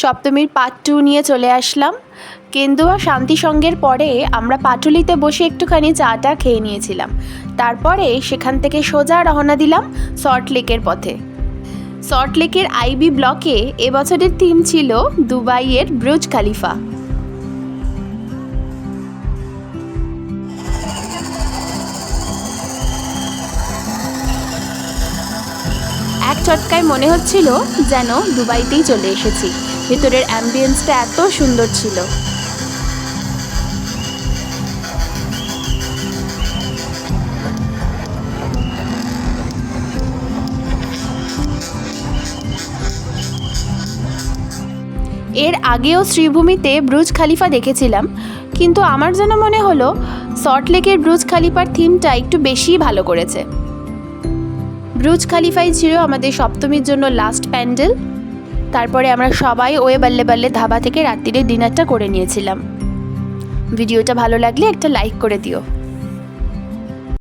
সপ্তমীর পার্ট 2 নিয়ে চলে আসলাম। কেন্দুয়া শান্তি সঙ্গের পরে আমরা পাটুলিতে বসে একটুখানি চাটা খেয়ে নিয়েছিলাম। তারপরে সেখান থেকে সোজা রওনা দিলাম সল্টলেকের পথে। সল্টলেকের আইবি ব্লকে এবছরের থিম ছিল দুবাইয়ের বুর্জ খলিফা। এক চটকায় মনে হচ্ছিল যেন দুবাইতেই চলে এসেছি। ভেতরের অ্যাম্বিয়েন্সটা এত সুন্দর ছিল। এর আগেও শ্রীভূমিতে বুর্জ খলিফা দেখেছিলাম, কিন্তু আমার যেন মনে হলো সল্টলেকের বুর্জ খলিফার থিমটা একটু বেশিই ভালো করেছে। বুর্জ খলিফাই ছিল আমাদের সপ্তমীর জন্য লাস্ট প্যান্ডেল। তারপরে আমরা সবাই ওয়ে বাল্লে বাল্লে ধাবা থেকে রাত্রিরে ডিনারটা করে নিয়েছিলাম। ভিডিওটা ভালো লাগলে একটা লাইক করে দিও।